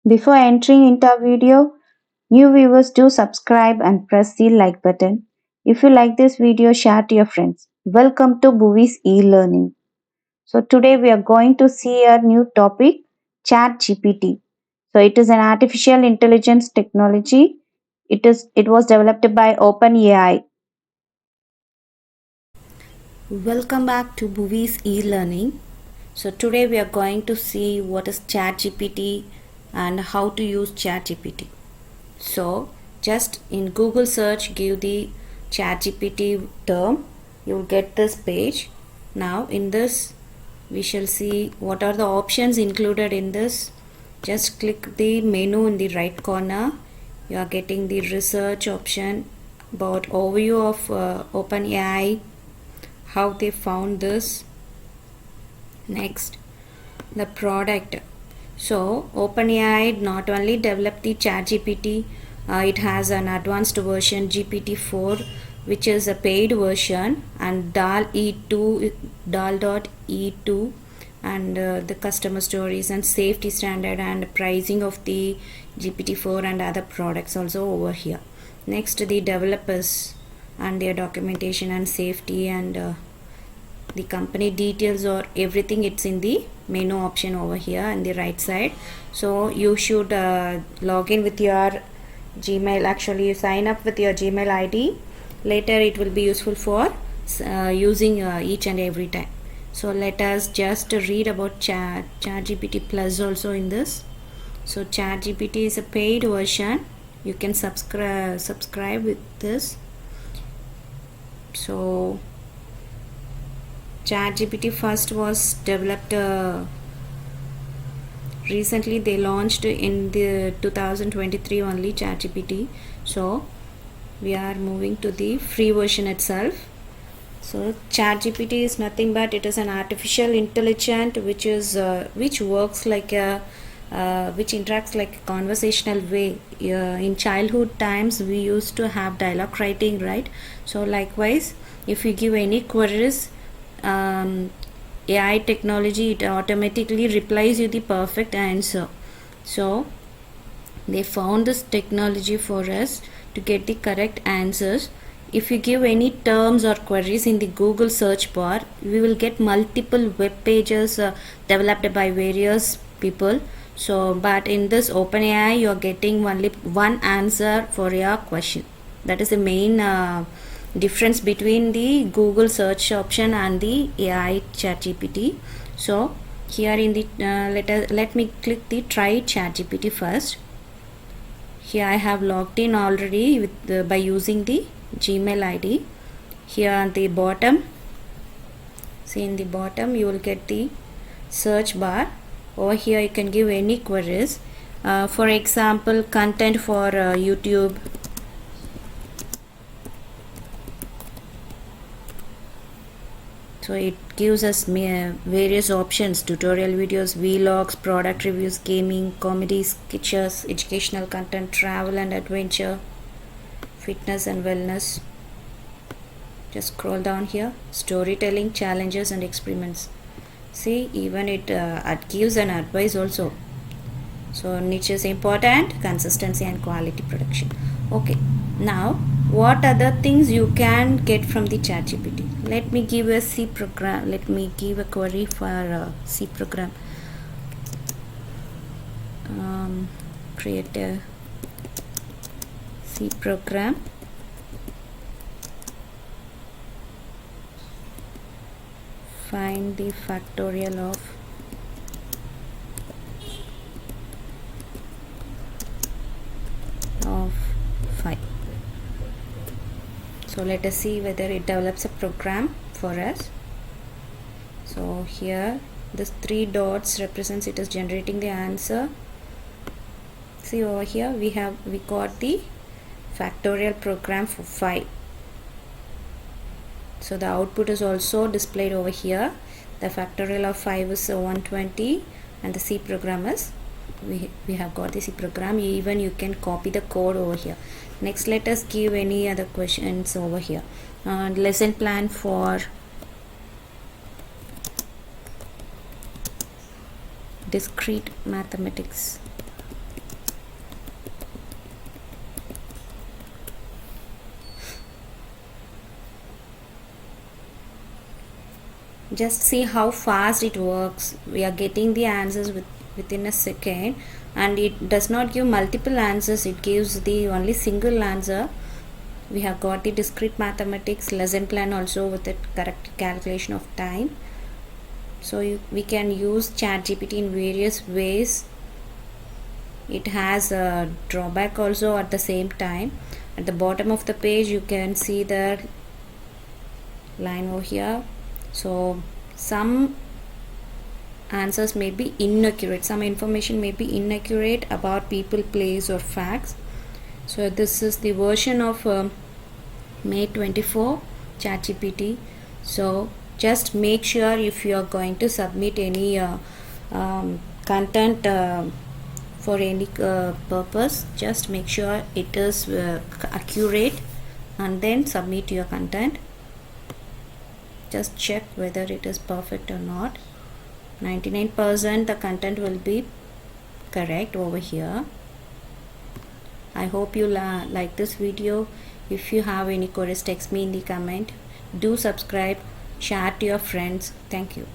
Before entering into our video, new viewers do subscribe and press the like button. If you like this video, share to your friends. Welcome to Buvis e-learning. So today we are going to see a new topic, ChatGPT. So it is an artificial intelligence technology. It was developed by OpenAI. Welcome back to Buvis e-learning. So today we are going to see what is ChatGPT and how to use ChatGPT. So just in Google search give the ChatGPT term, you will get this page. Now in this we shall see what are the options included in this. Just click the menu in the right corner. You are getting the research option about overview of OpenAI, how they found this. Next, the product. So OpenAI not only developed the ChatGPT, it has an advanced version GPT-4, which is a paid version, and DAL.E2, and the customer stories and safety standard and pricing of the GPT-4 and other products also over here. Next, the developers and their documentation and safety and the company details or everything, it's in the menu option over here on the right side. So you should log in with your Gmail. Actually, you sign up with your Gmail ID. Later it will be useful for using each and every time. So let us just read about ChatGPT Plus also in this. So ChatGPT is a paid version. You can subscribe with this. So ChatGPT first was developed recently. They launched in the 2023 only ChatGPT. So we are moving to the free version itself. So ChatGPT is nothing but it is an artificial intelligence which works like a which interacts like a conversational way. In childhood times we used to have dialogue writing, right? So likewise, if you give any queries, AI technology, it automatically replies you the perfect answer. So they found this technology for us to get the correct answers. If you give any terms or queries in the Google search bar, we will get multiple web pages developed by various people. So but in this OpenAI you are getting only one answer for your question. That is the main difference between the Google search option and the AI ChatGPT. So here in the let me click the try ChatGPT first. Here I have logged in already with by using the Gmail ID. Here on the bottom, see in the bottom you will get the search bar. Over here you can give any queries. For example, content for YouTube. So it gives us various options: tutorial videos, vlogs, product reviews, gaming, comedy, sketches, educational content, travel and adventure, fitness and wellness. Just scroll down here, storytelling, challenges and experiments. See, even it gives an advice also. So niche is important, consistency and quality production. Okay, now what other things you can get from the ChatGPT? Let me give a C program. Let me give a query for C program. Create a C program. Find the factorial of of 5. So let us see whether it develops a program for us. So here this 3 dots represents it is generating the answer. See over here we got the factorial program for 5. So the output is also displayed over here. The factorial of 5 is 120 and the C program is we have got the C program. Even you can copy the code over here. Next, let us give any other questions over here. Lesson plan for discrete mathematics. just see how fast it works. We are getting the answers within a second, and it does not give multiple answers, it gives the only single answer. We have got the discrete mathematics lesson plan also with the correct calculation of time. So we can use ChatGPT in various ways. It has a drawback also at the same time. At the bottom of the page you can see the line over here. So some answers may be inaccurate, some information may be inaccurate about people, place or facts. So this is the version of May 24 ChatGPT. So just make sure if you are going to submit any content for any purpose, just make sure it is accurate and then submit your content. Just check whether it is perfect or not. 99% the content will be correct over here. I hope you like this video. If you have any queries, text me in the comment. Do subscribe, share to your friends. Thank you.